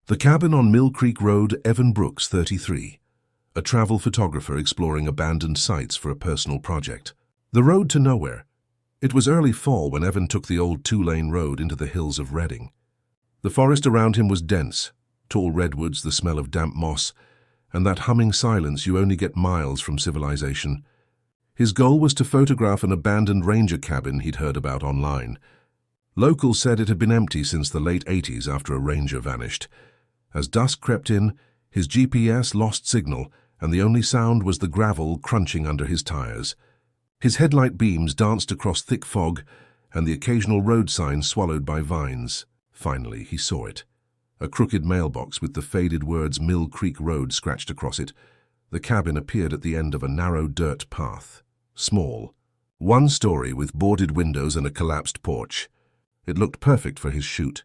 The cabin on Mill Creek Road, Evan Brooks, 33. A travel photographer exploring abandoned sites for a personal project. The road to nowhere. It was early fall when Evan took the old two-lane road into the hills of Reading. The forest around him was dense, tall redwoods, the smell of damp moss, and that humming silence you only get miles from civilization. His goal was to photograph an abandoned ranger cabin he'd heard about online. Locals said it had been empty since the late 80s after a ranger vanished. As dusk crept in, his GPS lost signal, and the only sound was the gravel crunching under his tires. His headlight beams danced across thick fog, and the occasional road sign swallowed by vines. Finally, he saw it. A crooked mailbox with the faded words Mill Creek Road scratched across it. The cabin appeared at the end of a narrow dirt path. Small. One story with boarded windows and a collapsed porch. It looked perfect for his shoot.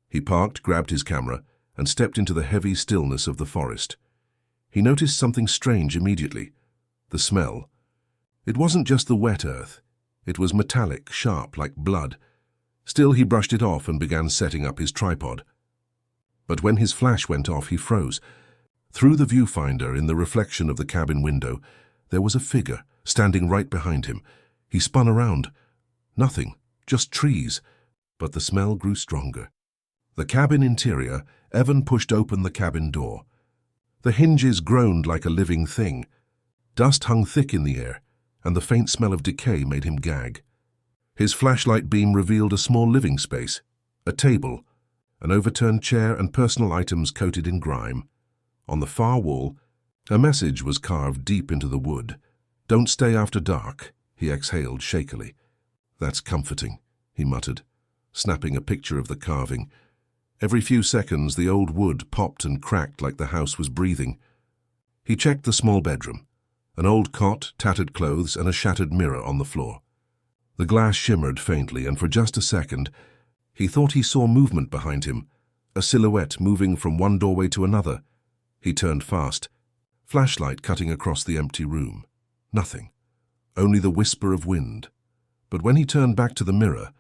He parked, grabbed his camera, and stepped into the heavy stillness of the forest. He noticed something strange immediately. The smell. It wasn't just the wet earth. It was metallic, sharp, like blood. Still, he brushed it off and began setting up his tripod. But when his flash went off, he froze. Through the viewfinder, in the reflection of the cabin window, there was a figure standing right behind him. He spun around. Nothing, just trees. But the smell grew stronger. The cabin interior, Evan pushed open the cabin door. The hinges groaned like a living thing. Dust hung thick in the air, and the faint smell of decay made him gag. His flashlight beam revealed a small living space, a table, an overturned chair and personal items coated in grime. On the far wall, a message was carved deep into the wood. "Don't stay after dark," he exhaled shakily. "That's comforting," he muttered, snapping a picture of the carving. Every few seconds, the old wood popped and cracked like the house was breathing. He checked the small bedroom. An old cot, tattered clothes, and a shattered mirror on the floor. The glass shimmered faintly, and for just a second, he thought he saw movement behind him, a silhouette moving from one doorway to another. He turned fast, flashlight cutting across the empty room. Nothing. Only the whisper of wind. But when he turned back to the mirror,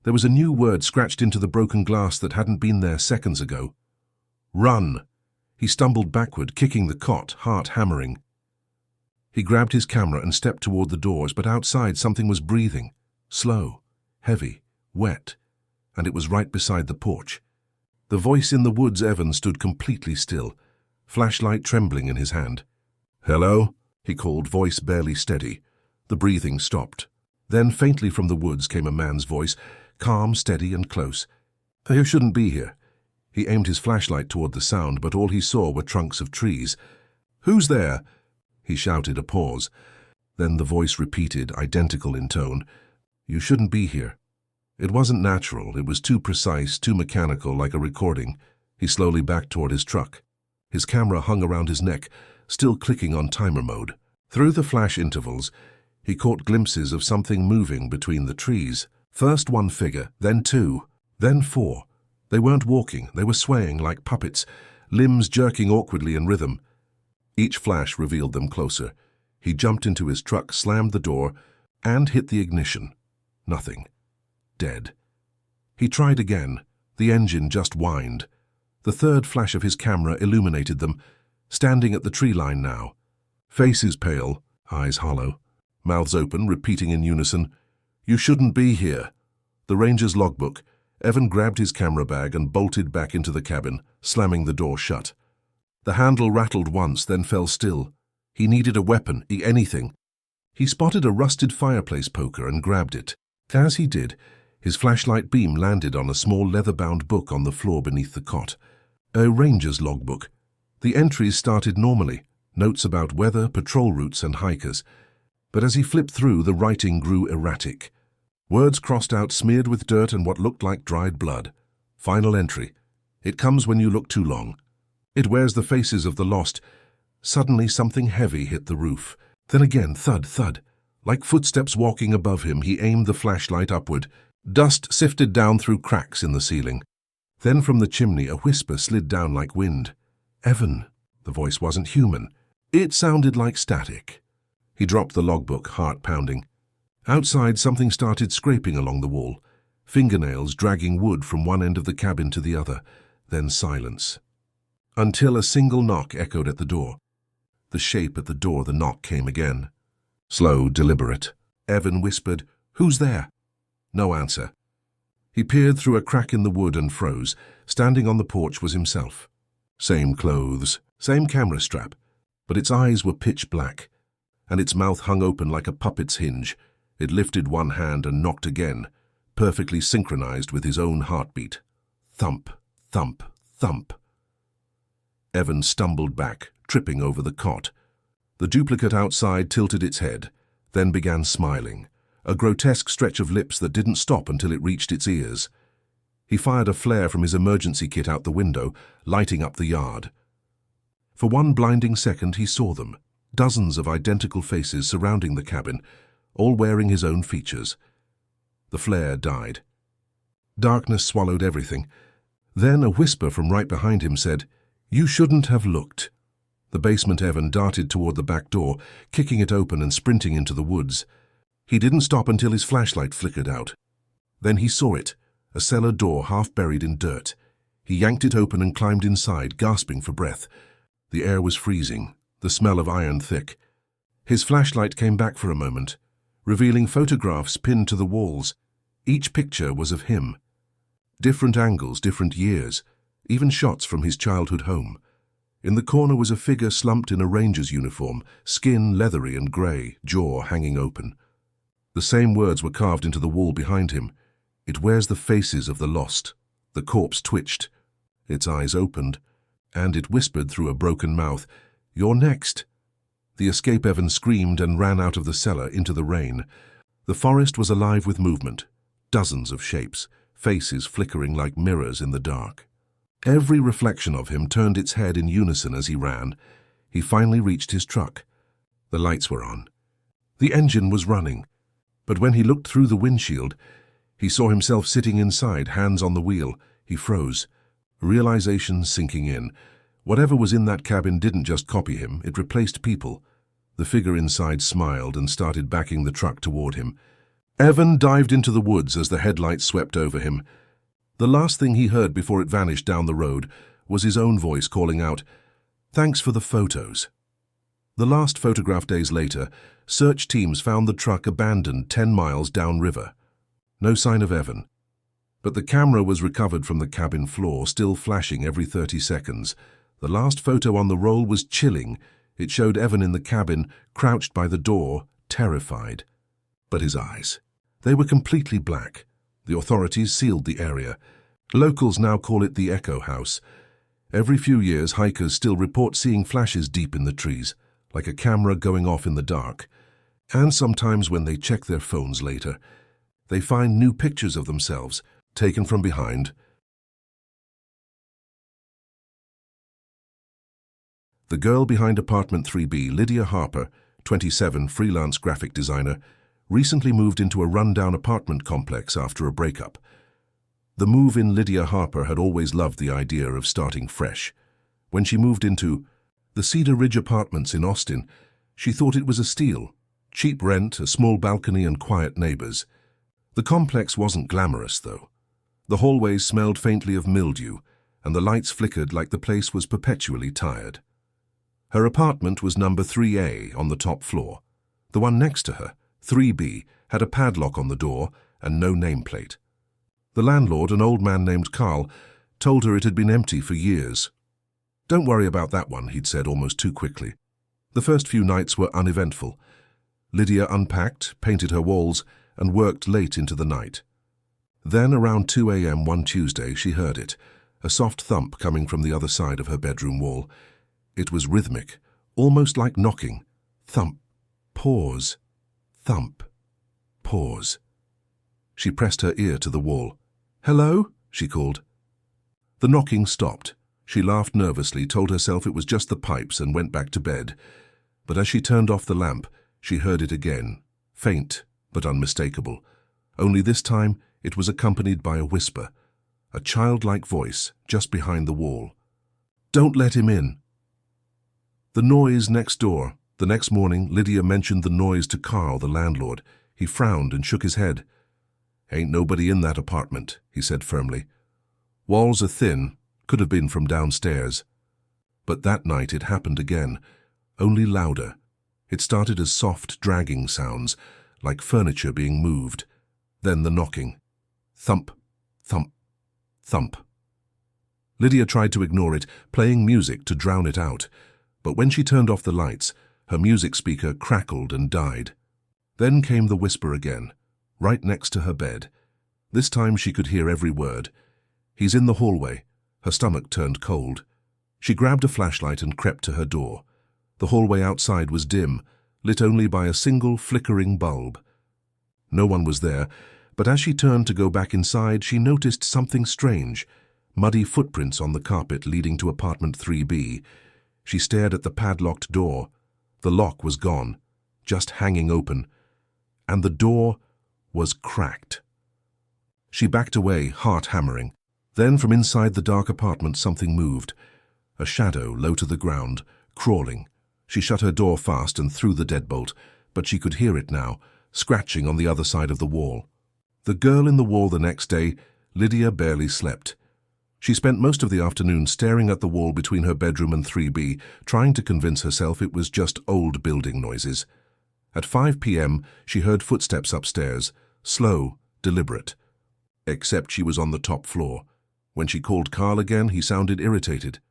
there was a new word scratched into the broken glass that hadn't been there seconds ago. "Run!" He stumbled backward, kicking the cot, heart hammering. He grabbed his camera and stepped toward the doors, but outside something was breathing. Slow, heavy, wet, and it was right beside the porch. The voice in the woods. Evan stood completely still, flashlight trembling in his hand. "Hello?" he called, voice barely steady. The breathing stopped. Then faintly from the woods came a man's voice, calm, steady, and close. "You shouldn't be here." He aimed his flashlight toward the sound, but all he saw were trunks of trees. "Who's there?" he shouted. A pause. Then the voice repeated, identical in tone. "You shouldn't be here." It wasn't natural. It was too precise, too mechanical, like a recording. He slowly backed toward his truck. His camera hung around his neck, still clicking on timer mode. Through the flash intervals, he caught glimpses of something moving between the trees. First one figure, then two, then four. They weren't walking, they were swaying like puppets, limbs jerking awkwardly in rhythm. Each flash revealed them closer. He jumped into his truck, slammed the door, and hit the ignition. Nothing. Dead. He tried again. The engine just whined. The third flash of his camera illuminated them, standing at the tree line now. Faces pale, eyes hollow, mouths open, repeating in unison, "You shouldn't be here." The ranger's logbook. Evan grabbed his camera bag and bolted back into the cabin, slamming the door shut. The handle rattled once, then fell still. He needed a weapon, anything. He spotted a rusted fireplace poker and grabbed it. As he did, his flashlight beam landed on a small leather-bound book on the floor beneath the cot. A ranger's logbook. The entries started normally, notes about weather, patrol routes, and hikers. But as he flipped through, the writing grew erratic. Words crossed out, smeared with dirt and what looked like dried blood. Final entry. "It comes when you look too long. It wears the faces of the lost." Suddenly something heavy hit the roof. Then again, thud, thud. Like footsteps walking above him, he aimed the flashlight upward. Dust sifted down through cracks in the ceiling. Then from the chimney, a whisper slid down like wind. "Evan." The voice wasn't human. It sounded like static. He dropped the logbook, heart pounding. Outside, something started scraping along the wall, fingernails dragging wood from one end of the cabin to the other. then silence. Until a single knock echoed at the door. The shape at the door, the knock came again. Slow, deliberate. Evan whispered, "Who's there?" No answer. He peered through a crack in the wood and froze. Standing on the porch was himself. Same clothes, same camera strap, but its eyes were pitch black, and its mouth hung open like a puppet's hinge. It lifted one hand and knocked again, perfectly synchronized with his own heartbeat. Thump, thump, thump. Evan stumbled back, tripping over the cot. The duplicate outside tilted its head, then began smiling, a grotesque stretch of lips that didn't stop until it reached its ears. He fired a flare from his emergency kit out the window, lighting up the yard. For one blinding second he saw them, dozens of identical faces surrounding the cabin, all wearing his own features. The flare died. Darkness swallowed everything. Then a whisper from right behind him said, "You shouldn't have looked." The basement Evan darted toward the back door, kicking it open and sprinting into the woods. He didn't stop until his flashlight flickered out. Then he saw it, a cellar door half buried in dirt. He yanked it open and climbed inside, gasping for breath. The air was freezing, the smell of iron thick. His flashlight came back for a moment, revealing photographs pinned to the walls. Each picture was of him. Different angles, different years, even shots from his childhood home. In the corner was a figure slumped in a ranger's uniform, skin leathery and grey, jaw hanging open. The same words were carved into the wall behind him. "It wears the faces of the lost." The corpse twitched. Its eyes opened, and it whispered through a broken mouth, "You're next." The escape Evan screamed and ran out of the cellar into the rain. The forest was alive with movement, dozens of shapes, faces flickering like mirrors in the dark. Every reflection of him turned its head in unison as he ran. He finally reached his truck. The lights were on. The engine was running. But when he looked through the windshield, he saw himself sitting inside, hands on the wheel. He froze, realization sinking in. Whatever was in that cabin didn't just copy him, it replaced people. The figure inside smiled and started backing the truck toward him. Evan dived into the woods as the headlights swept over him. The last thing he heard before it vanished down the road was his own voice calling out, "Thanks for the photos." The last photograph days later, search teams found the truck abandoned 10 miles downriver. No sign of Evan. But the camera was recovered from the cabin floor, still flashing every 30 seconds. The last photo on the roll was chilling. It showed Evan in the cabin, crouched by the door, terrified. But his eyes, they were completely black. The authorities sealed the area. Locals now call it the Echo House. Every few years, hikers still report seeing flashes deep in the trees, like a camera going off in the dark. And sometimes when they check their phones later, they find new pictures of themselves, taken from behind. The girl behind apartment 3B, Lydia Harper, 27, freelance graphic designer, recently moved into a rundown apartment complex after a breakup. The move-in Lydia Harper had always loved the idea of starting fresh. When she moved into the Cedar Ridge Apartments in Austin, she thought it was a steal. Cheap rent, a small balcony and quiet neighbors. The complex wasn't glamorous, though. The hallways smelled faintly of mildew, and the lights flickered like the place was perpetually tired. Her apartment was number 3A on the top floor. The one next to her, 3B, had a padlock on the door and no nameplate. The landlord, an old man named Carl, told her it had been empty for years. "Don't worry about that one," he'd said almost too quickly. The first few nights were uneventful. Lydia unpacked, painted her walls, and worked late into the night. Then, around 2 a.m. one Tuesday, she heard it, a soft thump coming from the other side of her bedroom wall. It was rhythmic, almost like knocking. Thump, pause, thump, pause. She pressed her ear to the wall. "Hello?" she called. The knocking stopped. She laughed nervously, told herself it was just the pipes, and went back to bed. But as she turned off the lamp, she heard it again, faint but unmistakable. Only this time it was accompanied by a whisper, a childlike voice just behind the wall. "Don't let him in." The noise next door. The next morning, Lydia mentioned the noise to Carl, the landlord. He frowned and shook his head. "Ain't nobody in that apartment," he said firmly. "Walls are thin, Could have been from downstairs. But that night it happened again, only louder. It started as soft, dragging sounds, like furniture being moved. Then the knocking. Thump, thump, thump. Lydia tried to ignore it, playing music to drown it out. But when she turned off the lights, her music speaker crackled and died. Then came the whisper again, right next to her bed. This time she could hear every word. He's in the hallway. Her stomach turned cold. She grabbed a flashlight and crept to her door. The hallway outside was dim, lit only by a single flickering bulb. No one was there, but as she turned to go back inside, she noticed something strange. Muddy footprints on the carpet leading to apartment 3B. She stared at the padlocked door. The lock was gone, just hanging open. And the door was cracked. She backed away, heart hammering. Then from inside the dark apartment something moved. A shadow low to the ground, crawling. She shut her door fast and threw the deadbolt, but she could hear it now, scratching on the other side of the wall. The girl in the wall the next day, Lydia barely slept. She spent most of the afternoon staring at the wall between her bedroom and 3B, trying to convince herself it was just old building noises. At 5 p.m., she heard footsteps upstairs, slow, deliberate. Except she was on the top floor. When she called Carl again, he sounded irritated.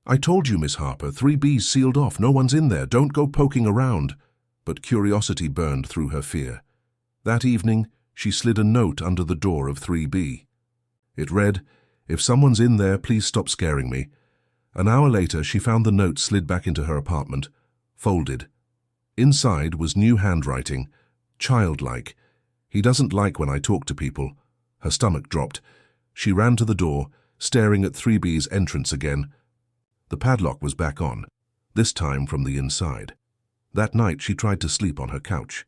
"I told you, Miss Harper, 3B's sealed off, no one's in there, don't go poking around." But curiosity burned through her fear. That evening, she slid a note under the door of 3B. It read, "If someone's in there, please stop scaring me." An hour later, she found the note slid back into her apartment, folded. Inside was new handwriting, childlike. "He doesn't like when I talk to people." Her stomach dropped. She ran to the door, staring at 3B's entrance again. The padlock was back on, this time from the inside. That night she tried to sleep on her couch.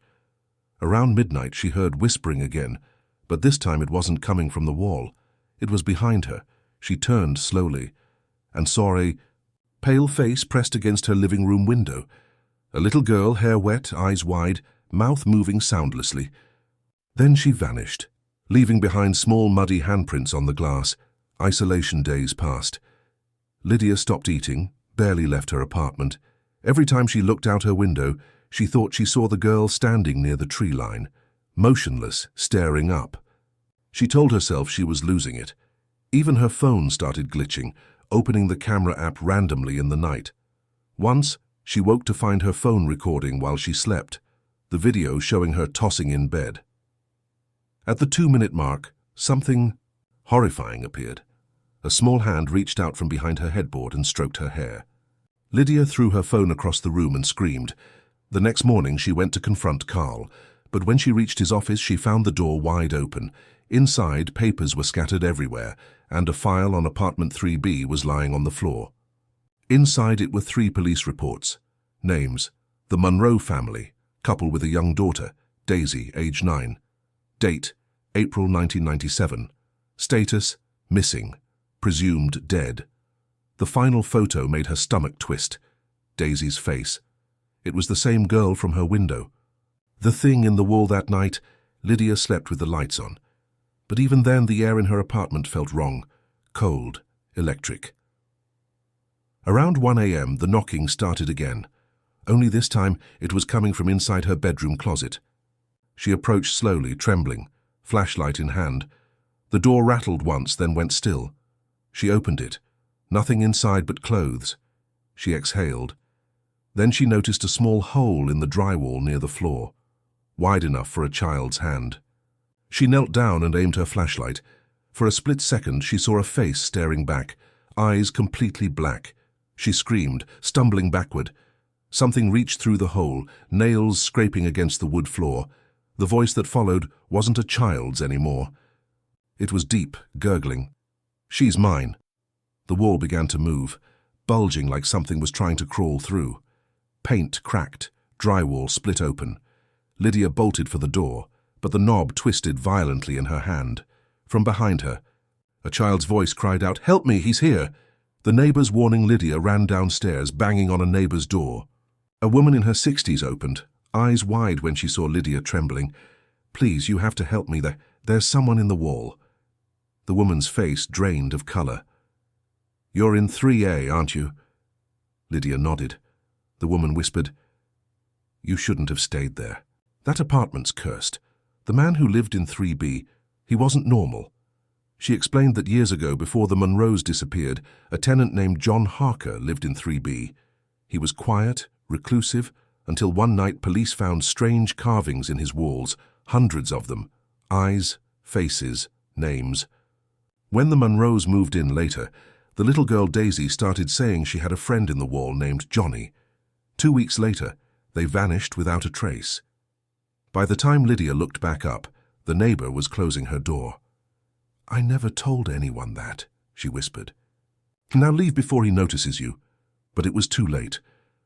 Around midnight she heard whispering again, but this time it wasn't coming from the wall. It was behind her. She turned slowly and saw a pale face pressed against her living room window. A little girl, hair wet, eyes wide, mouth moving soundlessly. Then she vanished, leaving behind small muddy handprints on the glass. Isolation days passed. Lydia stopped eating, barely left her apartment. Every time she looked out her window, she thought she saw the girl standing near the tree line, motionless, staring up. She told herself she was losing it. Even her phone started glitching, opening the camera app randomly in the night. Once, she woke to find her phone recording while she slept, the video showing her tossing in bed. At the 2-minute mark, something horrifying appeared. A small hand reached out from behind her headboard and stroked her hair. Lydia threw her phone across the room and screamed. The next morning she went to confront Carl, but when she reached his office she found the door wide open. Inside, papers were scattered everywhere, and a file on apartment 3B was lying on the floor. Inside it were 3 police reports. Names: the Monroe family, couple with a young daughter, Daisy, age 9. Date: April 1997. Status: missing. Presumed dead. The final photo made her stomach twist. Daisy's face. It was the same girl from her window. The thing in the wall that night, Lydia slept with the lights on. But even then the air in her apartment felt wrong. Cold, electric. Around 1 a.m. the knocking started again. Only this time it was coming from inside her bedroom closet. She approached slowly, trembling, flashlight in hand. The door rattled once, then went still. She opened it. Nothing inside but clothes. She exhaled. Then she noticed a small hole in the drywall near the floor, wide enough for a child's hand. She knelt down and aimed her flashlight. For a split second she saw a face staring back, eyes completely black. She screamed, stumbling backward. Something reached through the hole, nails scraping against the wood floor. The voice that followed wasn't a child's anymore. It was deep, gurgling. "She's mine." The wall began to move, bulging like something was trying to crawl through. Paint cracked, drywall split open. Lydia bolted for the door, but the knob twisted violently in her hand. From behind her, a child's voice cried out, "Help me, he's here!" The neighbors warning Lydia ran downstairs, banging on a neighbor's door. A woman in her 60s opened, eyes wide when she saw Lydia trembling. "Please, you have to help me. There's someone in the wall." The woman's face drained of color. "You're in 3A, aren't you?" Lydia nodded. The woman whispered, "You shouldn't have stayed there. That apartment's cursed. The man who lived in 3B, he wasn't normal." She explained that years ago, before the Monroes disappeared, a tenant named John Harker lived in 3B. He was quiet, reclusive, until one night police found strange carvings in his walls, hundreds of them, eyes, faces, names. When the Monroes moved in later, the little girl Daisy started saying she had a friend in the wall named Johnny. 2 weeks later, they vanished without a trace. By the time Lydia looked back up, the neighbor was closing her door. "I never told anyone that," she whispered. "Now leave before he notices you." But it was too late.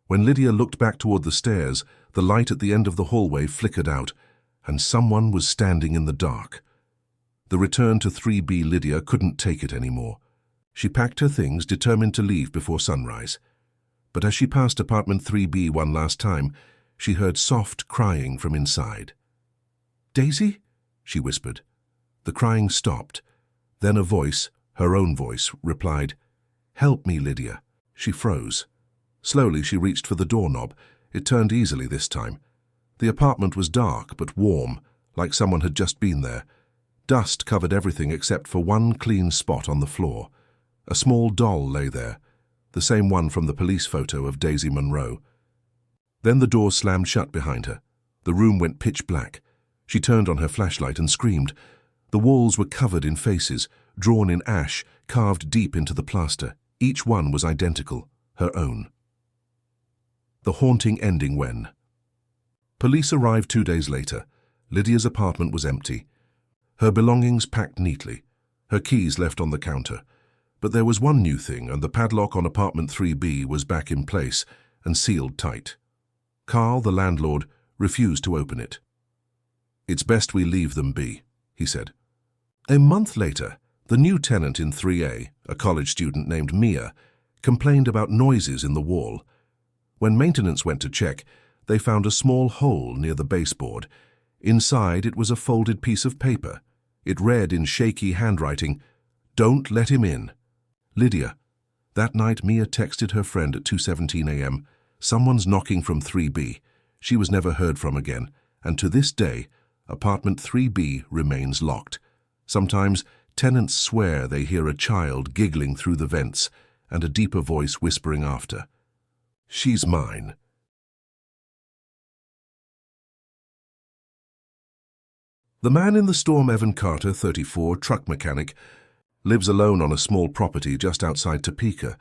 When Lydia looked back toward the stairs, the light at the end of the hallway flickered out, and someone was standing in the dark. The return to 3B Lydia couldn't take it anymore. She packed her things, determined to leave before sunrise. But as she passed apartment 3B one last time, she heard soft crying from inside. "Daisy?" she whispered. The crying stopped. Then a voice, her own voice, replied, "Help me, Lydia." She froze. Slowly she reached for the doorknob. It turned easily this time. The apartment was dark but warm, like someone had just been there. Dust covered everything except for one clean spot on the floor. A small doll lay there, the same one from the police photo of Daisy Monroe. Then the door slammed shut behind her. The room went pitch black. She turned on her flashlight and screamed. The walls were covered in faces, drawn in ash, carved deep into the plaster. Each one was identical, her own. The haunting ending when? Police arrived 2 days later. Lydia's apartment was empty. Her belongings packed neatly, her keys left on the counter. But there was one new thing, and the padlock on apartment 3B was back in place and sealed tight. Carl, the landlord, refused to open it. "It's best we leave them be," he said. A month later, the new tenant in 3A, a college student named Mia, complained about noises in the wall. When maintenance went to check, they found a small hole near the baseboard. Inside it was a folded piece of paper. It read in shaky handwriting, "Don't let him in." Lydia. That night Mia texted her friend at 2:17 a.m. "Someone's knocking from 3B. She was never heard from again, and to this day, apartment 3B remains locked. Sometimes tenants swear they hear a child giggling through the vents and a deeper voice whispering after, "She's mine." The man in the storm, Evan Carter, 34, truck mechanic, lives alone on a small property just outside Topeka.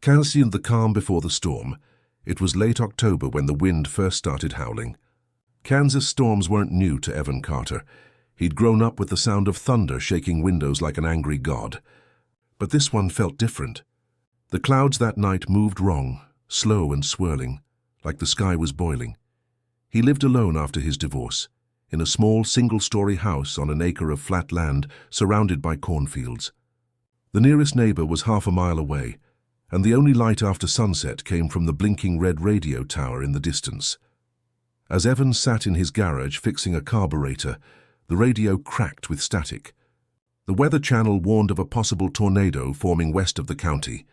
Concealed the calm before the storm. It was late October when the wind first started howling. Kansas storms weren't new to Evan Carter. He'd grown up with the sound of thunder shaking windows like an angry god. But this one felt different. The clouds that night moved wrong, slow and swirling, like the sky was boiling. He lived alone after his divorce, in a small single-story house on an acre of flat land surrounded by cornfields. The nearest neighbor was half a mile away, and the only light after sunset came from the blinking red radio tower in the distance. As Evan sat in his garage fixing a carburetor, the radio cracked with static. The Weather Channel warned of a possible tornado forming west of the county.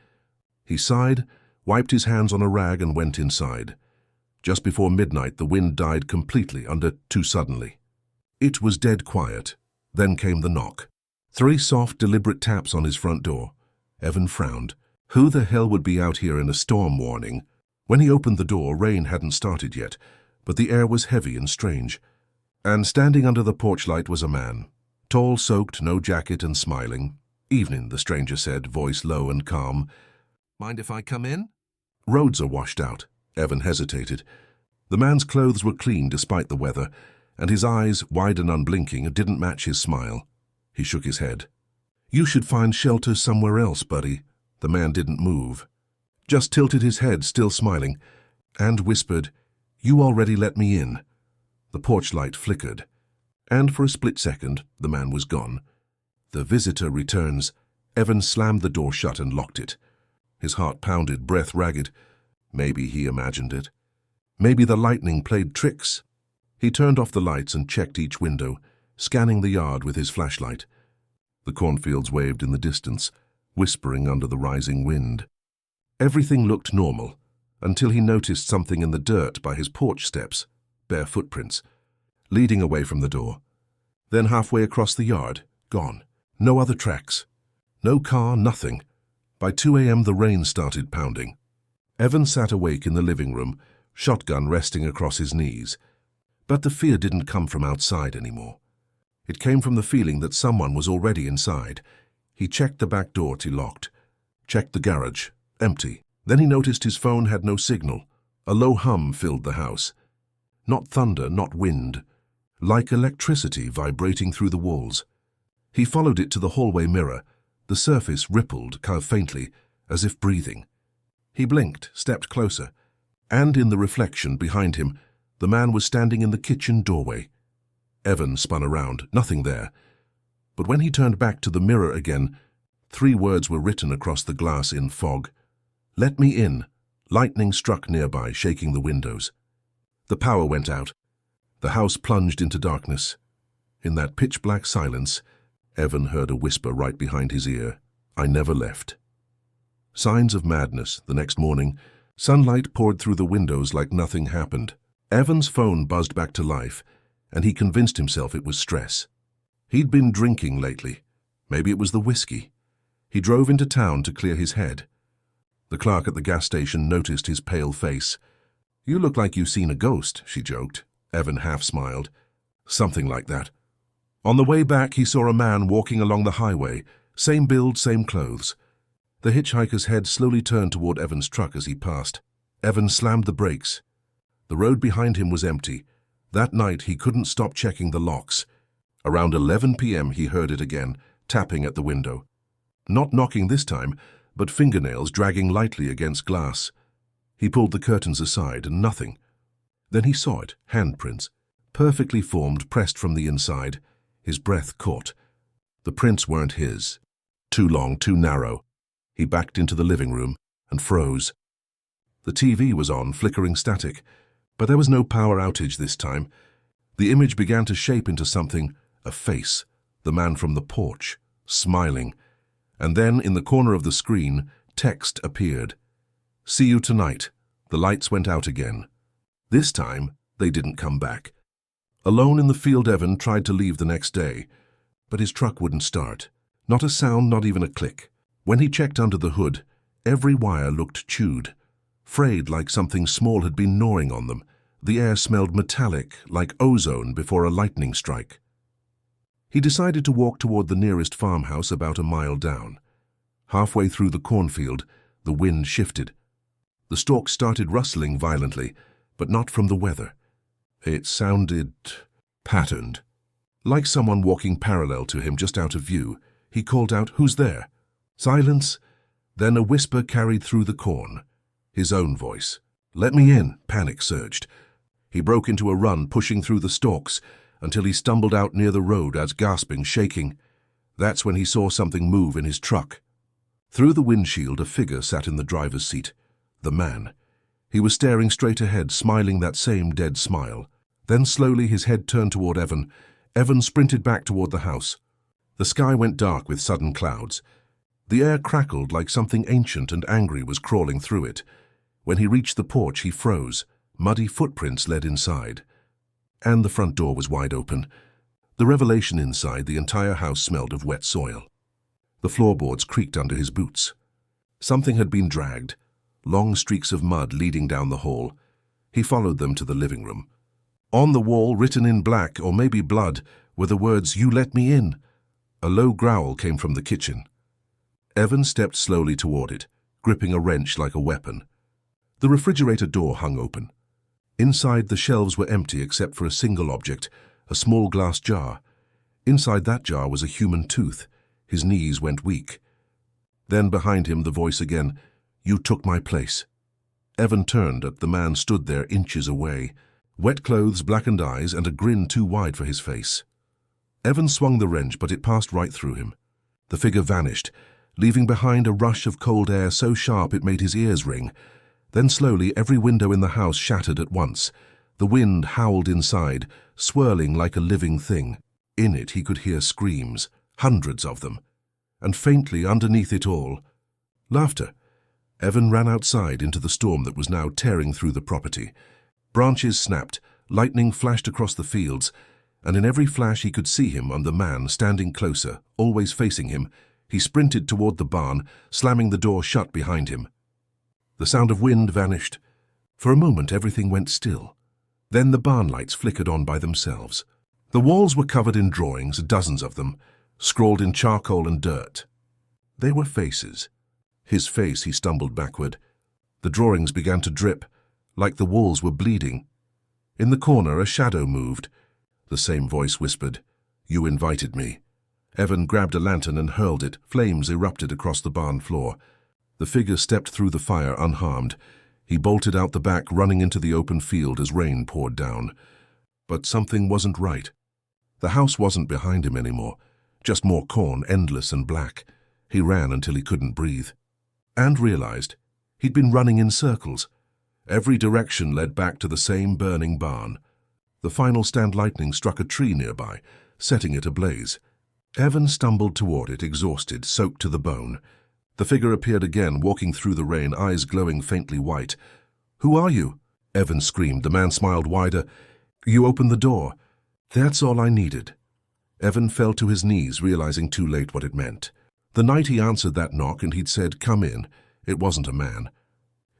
He sighed, wiped his hands on a rag and went inside. Just before midnight, the wind died completely under too suddenly. It was dead quiet. Then came the knock. 3 soft, deliberate taps on his front door. Evan frowned. Who the hell would be out here in a storm warning? When he opened the door, rain hadn't started yet, but the air was heavy and strange. And standing under the porch light was a man. Tall, soaked, no jacket and smiling. "Evening," the stranger said, voice low and calm. "Mind if I come in?" "Roads are washed out." Evan hesitated. The man's clothes were clean despite the weather, and his eyes, wide and unblinking, didn't match his smile. He shook his head. "You should find shelter somewhere else, buddy." The man didn't move, just tilted his head, still smiling, and whispered, "You already let me in." The porch light flickered, and for a split second, the man was gone. The visitor returns. Evan slammed the door shut and locked it. His heart pounded, breath ragged. Maybe he imagined it. Maybe the lightning played tricks. He turned off the lights and checked each window, scanning the yard with his flashlight. The cornfields waved in the distance. whispering under the rising wind. Everything looked normal, until he noticed something in the dirt by his porch steps, bare footprints, leading away from the door. Then halfway across the yard, gone. No other tracks. No car, nothing. By 2 a.m. the rain started pounding. Evan sat awake in the living room, shotgun resting across his knees. But the fear didn't come from outside anymore. It came from the feeling that someone was already inside. He checked the back door to locked, checked the garage, empty. Then he noticed his phone had no signal. A low hum filled the house. Not thunder, not wind. Like electricity vibrating through the walls. He followed it to the hallway mirror. The surface rippled, faintly, as if breathing. He blinked, stepped closer, and in the reflection behind him, the man was standing in the kitchen doorway. Evan spun around, nothing there. But when he turned back to the mirror again, 3 words were written across the glass in fog. "Let me in." Lightning struck nearby, shaking the windows. The power went out. The house plunged into darkness. In that pitch-black silence, Evan heard a whisper right behind his ear. "I never left." Signs of madness. The next morning, sunlight poured through the windows like nothing happened. Evan's phone buzzed back to life, and he convinced himself it was stress. He'd been drinking lately. Maybe it was the whiskey. He drove into town to clear his head. The clerk at the gas station noticed his pale face. "You look like you've seen a ghost," she joked. Evan half smiled. "Something like that." On the way back, he saw a man walking along the highway, same build, same clothes. The hitchhiker's head slowly turned toward Evan's truck as he passed. Evan slammed the brakes. The road behind him was empty. That night, he couldn't stop checking the locks. Around 11 p.m., he heard it again, tapping at the window. Not knocking this time, but fingernails dragging lightly against glass. He pulled the curtains aside, and nothing. Then he saw it, handprints, perfectly formed, pressed from the inside. His breath caught. The prints weren't his. Too long, too narrow. He backed into the living room and froze. The TV was on, flickering static, but there was no power outage this time. The image began to shape into something, a face, the man from the porch, smiling. And then, in the corner of the screen, text appeared. "See you tonight." The lights went out again. This time, they didn't come back. Alone in the field, Evan tried to leave the next day, but his truck wouldn't start. Not a sound, not even a click. When he checked under the hood, every wire looked chewed, frayed like something small had been gnawing on them. The air smelled metallic, like ozone before a lightning strike. He decided to walk toward the nearest farmhouse about a mile down. Halfway through the cornfield, the wind shifted. The stalks started rustling violently, but not from the weather. It sounded patterned, like someone walking parallel to him just out of view. He called out, "Who's there?" Silence. Then a whisper carried through the corn. His own voice. "Let me in." Panic surged. He broke into a run, pushing through the stalks, until he stumbled out near the road as gasping, shaking. That's when he saw something move in his truck. Through the windshield, a figure sat in the driver's seat. The man. He was staring straight ahead, smiling that same dead smile. Then slowly his head turned toward Evan. Evan sprinted back toward the house. The sky went dark with sudden clouds. The air crackled like something ancient and angry was crawling through it. When he reached the porch, he froze. Muddy footprints led inside. And the front door was wide open. The revelation inside, the entire house smelled of wet soil. The floorboards creaked under his boots. Something had been dragged, long streaks of mud leading down the hall. He followed them to the living room. On the wall, written in black, or maybe blood, were the words, "You let me in." A low growl came from the kitchen. Evan stepped slowly toward it, gripping a wrench like a weapon. The refrigerator door hung open. Inside, the shelves were empty except for a single object, a small glass jar. Inside that jar was a human tooth. His knees went weak. Then behind him, the voice again, "You took my place." Evan turned, and the man stood there inches away. Wet clothes, blackened eyes, and a grin too wide for his face. Evan swung the wrench, but it passed right through him. The figure vanished, leaving behind a rush of cold air so sharp it made his ears ring. Then slowly, every window in the house shattered at once. The wind howled inside, swirling like a living thing. In it, he could hear screams, hundreds of them. and faintly underneath it all, laughter. Evan ran outside into the storm that was now tearing through the property. Branches snapped, lightning flashed across the fields, and in every flash he could see him and the man standing closer, always facing him. He sprinted toward the barn, slamming the door shut behind him. The sound of wind vanished. For a moment everything went still. Then the barn lights flickered on by themselves. The walls were covered in drawings, dozens of them, scrawled in charcoal and dirt. They were faces. His face, he stumbled backward. The drawings began to drip, like the walls were bleeding. In the corner a shadow moved. The same voice whispered, "You invited me." Evan grabbed a lantern and hurled it. Flames erupted across the barn floor. The figure stepped through the fire unharmed. He bolted out the back, running into the open field as rain poured down. But something wasn't right. The house wasn't behind him anymore, just more corn, endless and black. He ran until he couldn't breathe. And realized he'd been running in circles. Every direction led back to the same burning barn. The final stand lightning struck a tree nearby, setting it ablaze. Evan stumbled toward it, exhausted, soaked to the bone. The figure appeared again, walking through the rain, eyes glowing faintly white. "Who are you?" Evan screamed. The man smiled wider. "You opened the door. That's all I needed." Evan fell to his knees, realizing too late what it meant. The night he answered that knock and he'd said, "Come in," it wasn't a man.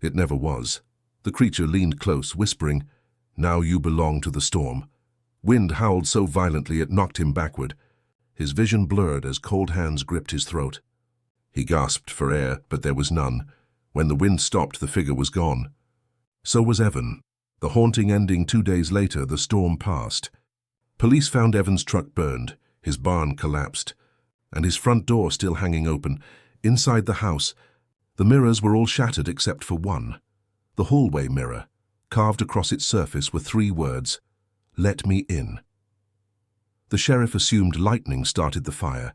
It never was. The creature leaned close, whispering, "Now you belong to the storm." Wind howled so violently it knocked him backward. His vision blurred as cold hands gripped his throat. He gasped for air, but there was none. When the wind stopped, the figure was gone. So was Evan. The haunting ending 2 days later, the storm passed. Police found Evan's truck burned, his barn collapsed, and his front door still hanging open. Inside the house, the mirrors were all shattered except for one. The hallway mirror. Carved across its surface were 3 words, "Let me in." The sheriff assumed lightning started the fire,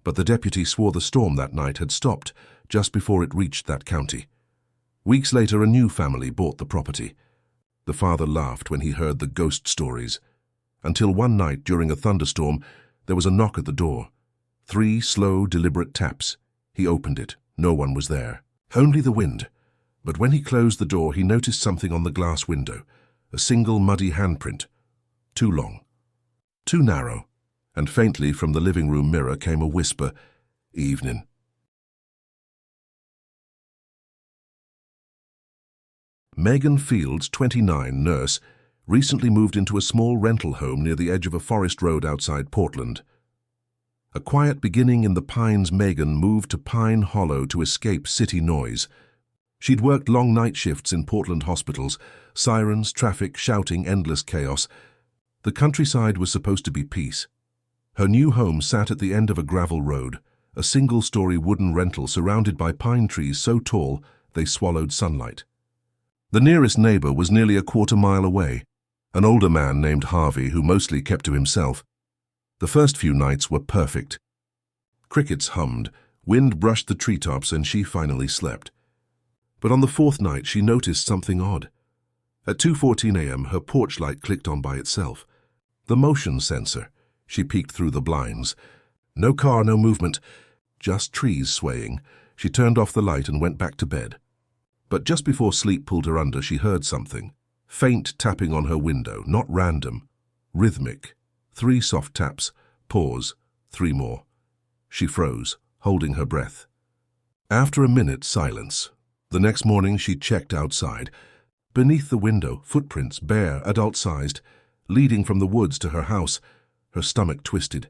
but the deputy swore the storm that night had stopped just before it reached that county. Weeks later, a new family bought the property. The father laughed when he heard the ghost stories, until one night during a thunderstorm, there was a knock at the door. 3 slow, deliberate taps. He opened it. No one was there. Only the wind. But when he closed the door, he noticed something on the glass window. A single muddy handprint. Too long. Too narrow. And faintly from the living room mirror came a whisper, "Evening." Megan Fields, 29, nurse, recently moved into a small rental home near the edge of a forest road outside Portland. A quiet beginning in the Pines, Megan moved to Pine Hollow to escape city noise. She'd worked long night shifts in Portland hospitals, sirens, traffic, shouting, endless chaos. The countryside was supposed to be peace. Her new home sat at the end of a gravel road, a single-story wooden rental surrounded by pine trees so tall they swallowed sunlight. The nearest neighbor was nearly a quarter-mile away, an older man named Harvey who mostly kept to himself. The first few nights were perfect. Crickets hummed, wind brushed the treetops, and she finally slept. But on the 4th night she noticed something odd. At 2:14 a.m. her porch light clicked on by itself. The motion sensor. She peeked through the blinds. No car, no movement, just trees swaying. She turned off the light and went back to bed. But just before sleep pulled her under, she heard something. Faint tapping on her window, not random, rhythmic. 3 soft taps, pause, 3 more. She froze, holding her breath. After a minute, silence. The next morning she checked outside. Beneath the window, footprints, bare, adult-sized, leading from the woods to her house. Her stomach twisted.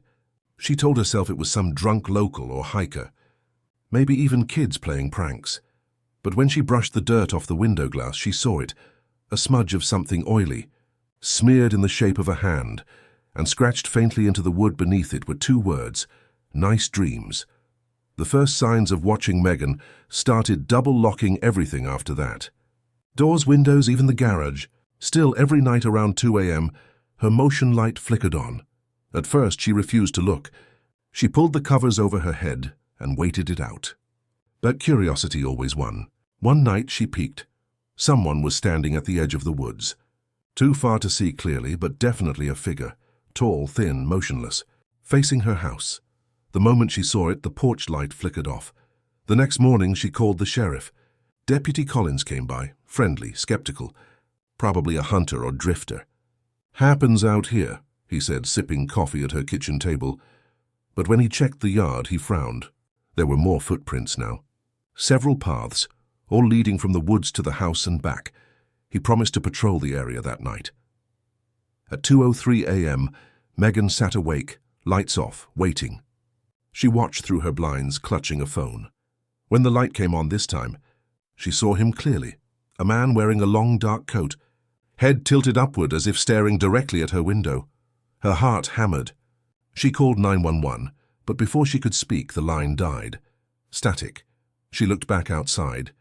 She told herself it was some drunk local or hiker. Maybe even kids playing pranks. But when she brushed the dirt off the window glass, she saw it. A smudge of something oily, smeared in the shape of a hand, and scratched faintly into the wood beneath it were 2 words, "Nice dreams." The first signs of watching Megan started double-locking everything after that. Doors, windows, even the garage. Still, every night around 2 a.m., her motion light flickered on. At first, she refused to look. She pulled the covers over her head and waited it out. But curiosity always won. One night, she peeked. Someone was standing at the edge of the woods. Too far to see clearly, but definitely a figure. Tall, thin, motionless. Facing her house. The moment she saw it, the porch light flickered off. The next morning, she called the sheriff. Deputy Collins came by, friendly, skeptical, probably a hunter or drifter. "Happens out here," he said, sipping coffee at her kitchen table. But when he checked the yard, he frowned. There were more footprints now. Several paths, all leading from the woods to the house and back. He promised to patrol the area that night. At 2:03 a.m., Megan sat awake, lights off, waiting. She watched through her blinds, clutching a phone. When the light came on this time, she saw him clearly, a man wearing a long dark coat, head tilted upward as if staring directly at her window. Her heart hammered. She called 911, but before she could speak, the line died. Static. She looked back outside.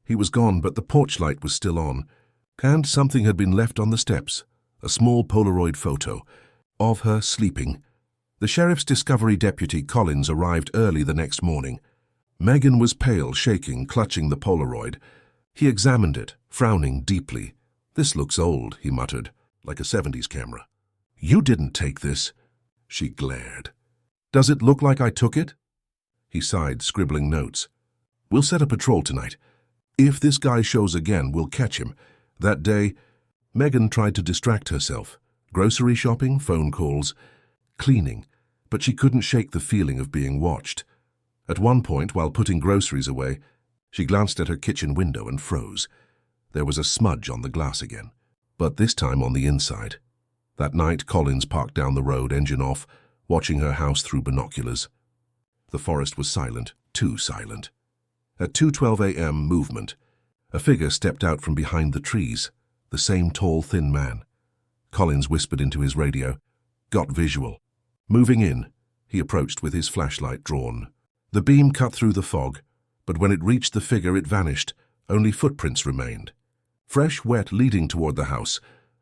He was gone, but the porch light was still on, and something had been left on the steps, a small Polaroid photo of her sleeping. The sheriff's discovery deputy, Collins, arrived early the next morning. Megan was pale, shaking, clutching the Polaroid. He examined it, frowning deeply. "This looks old," he muttered, like a 70s camera. "You didn't take this." She glared. "Does it look like I took it?" He sighed, scribbling notes. "We'll set a patrol tonight. If this guy shows again, we'll catch him." That day, Megan tried to distract herself. Grocery shopping, phone calls, cleaning, but she couldn't shake the feeling of being watched. At one point, while putting groceries away, she glanced at her kitchen window and froze. There was a smudge on the glass again, but this time on the inside. That night, Collins parked down the road, engine off, watching her house through binoculars. The forest was silent, too silent. At 2:12 a.m., movement. A figure stepped out from behind the trees, the same tall, thin man. Collins whispered into his radio. Got visual. Moving in, he approached with his flashlight drawn. The beam cut through the fog, but when it reached the figure, it vanished. Only footprints remained. Fresh, wet, leading toward the house.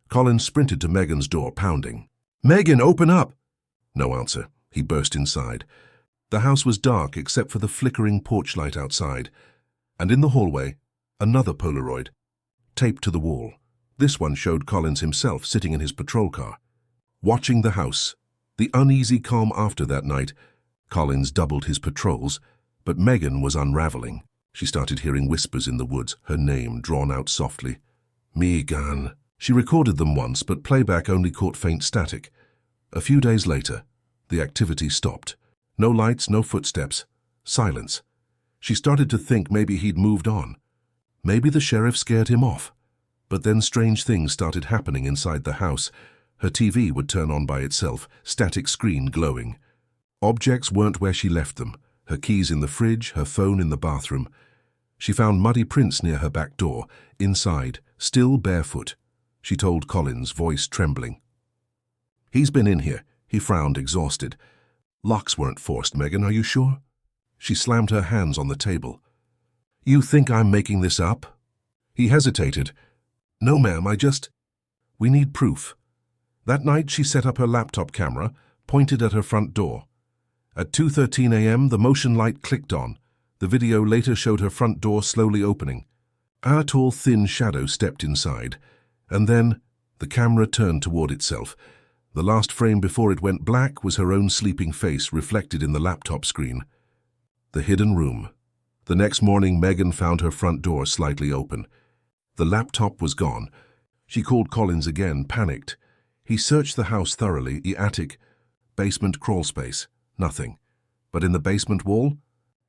Collins sprinted to Megan's door, pounding. "Megan, open up!" No answer. He burst inside. The house was dark except for the flickering porch light outside. And in the hallway, another Polaroid, taped to the wall. This one showed Collins himself sitting in his patrol car, watching the house. The uneasy calm after that night. Collins doubled his patrols, but Megan was unraveling. She started hearing whispers in the woods, her name drawn out softly. Megan. She recorded them once, but playback only caught faint static. A few days later, the activity stopped. No lights, no footsteps. Silence. She started to think maybe he'd moved on. Maybe the sheriff scared him off. But then strange things started happening inside the house. Her TV would turn on by itself, static screen glowing. Objects weren't where she left them. Her keys in the fridge, her phone in the bathroom. She found muddy prints near her back door, inside, still barefoot. She told Collins, voice trembling. "He's been in here." He frowned, exhausted. "Locks weren't forced, Megan, are you sure?" She slammed her hands on the table. "You think I'm making this up?" He hesitated. "No, ma'am, We need proof." That night she set up her laptop camera, pointed at her front door. At 2:13 a.m., the motion light clicked on. The video later showed her front door slowly opening. A tall, thin shadow stepped inside, and then the camera turned toward itself. The last frame before it went black was her own sleeping face reflected in the laptop screen. The hidden room. The next morning, Megan found her front door slightly open. The laptop was gone. She called Collins again, panicked. He searched the house thoroughly, the attic, basement, crawl space. Nothing. But in the basement wall,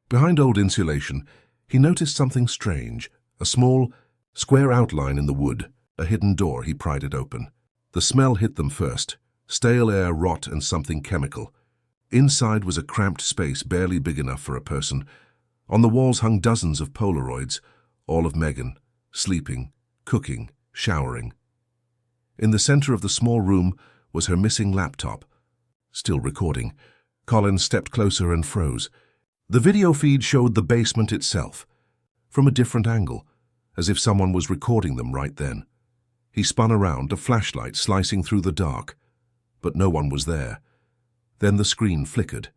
behind old insulation, he noticed something strange. A small, square outline in the wood, a hidden door. He pried it open. The smell hit them first. Stale air, rot, and something chemical. Inside was a cramped space barely big enough for a person. On the walls hung dozens of Polaroids, all of Megan, sleeping, cooking, showering. In the center of the small room was her missing laptop, still recording. Collins stepped closer and froze. The video feed showed the basement itself, from a different angle, as if someone was recording them right then. He spun around, a flashlight slicing through the dark, but no one was there. Then the screen flickered.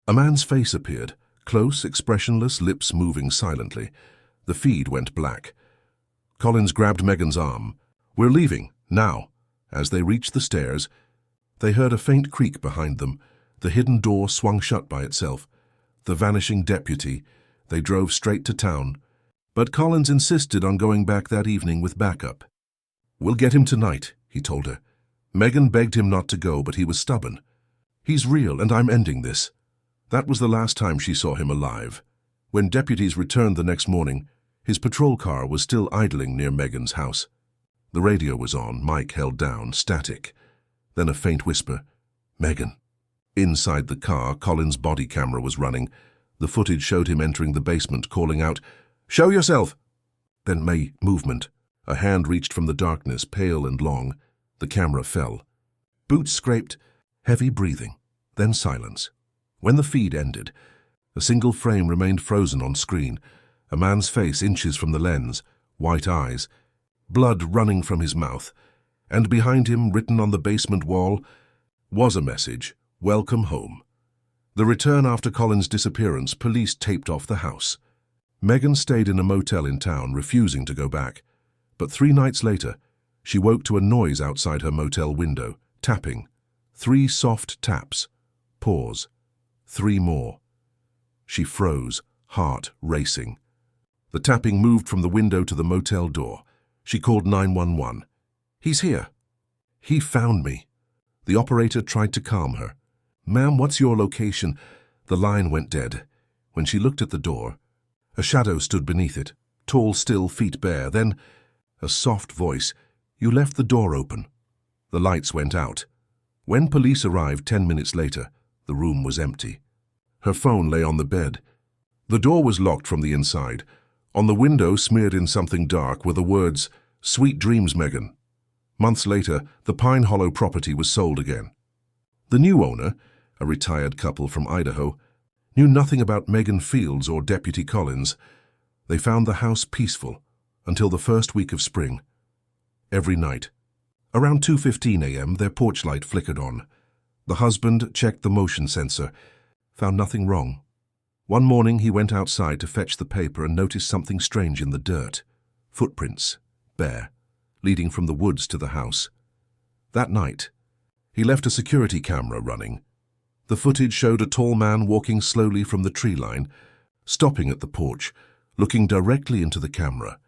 A man's face appeared, close, expressionless, lips moving silently. The feed went black. Collins grabbed Megan's arm. "We're leaving, now." As they reached the stairs, they heard a faint creak behind them. The hidden door swung shut by itself. The vanishing deputy. They drove straight to town. But Collins insisted on going back that evening with backup. "We'll get him tonight," he told her. Megan begged him not to go, but he was stubborn. "He's real, and I'm ending this." That was the last time she saw him alive. When deputies returned the next morning, his patrol car was still idling near Megan's house. The radio was on, mic held down, static. Then a faint whisper, "Megan." Inside the car, Collins' body camera was running. The footage showed him entering the basement, calling out, "Show yourself!" Then movement. A hand reached from the darkness, pale and long. The camera fell. Boots scraped, heavy breathing, then silence. When the feed ended, a single frame remained frozen on screen. A man's face inches from the lens, white eyes, blood running from his mouth. And behind him, written on the basement wall, was a message, "Welcome home." The return after Collins' disappearance, police taped off the house. Megan stayed in a motel in town, refusing to go back. But 3 nights later, she woke to a noise outside her motel window, tapping. 3 soft taps. Pause. 3 more. She froze, heart racing. The tapping moved from the window to the motel door. She called 911. "He's here." "He found me." The operator tried to calm her. "Ma'am, what's your location?" The line went dead. When she looked at the door, a shadow stood beneath it, tall, still, feet bare. Then a soft voice, "You left the door open." The lights went out. When police arrived 10 minutes later, the room was empty. Her phone lay on the bed. The door was locked from the inside. On the window, smeared in something dark, were the words, "Sweet dreams, Megan." Months later, the Pine Hollow property was sold again. The new owner, a retired couple from Idaho, knew nothing about Megan Fields or Deputy Collins. They found the house peaceful until the first week of spring. Every night, around 2:15 a.m., their porch light flickered on. The husband checked the motion sensor, found nothing wrong. One morning he went outside to fetch the paper and noticed something strange in the dirt. Footprints, bare, leading from the woods to the house. That night, he left a security camera running. The footage showed a tall man walking slowly from the tree line, stopping at the porch, looking directly into the camera.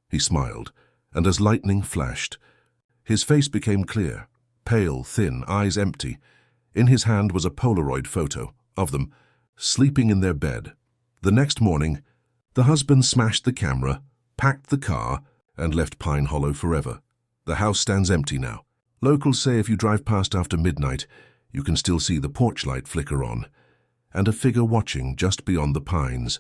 He smiled, and as lightning flashed, his face became clear, pale, thin, eyes empty. In his hand was a Polaroid photo of them, sleeping in their bed. The next morning, the husband smashed the camera, packed the car, and left Pine Hollow forever. The house stands empty now. Locals say if you drive past after midnight, you can still see the porch light flicker on, and a figure watching just beyond the pines.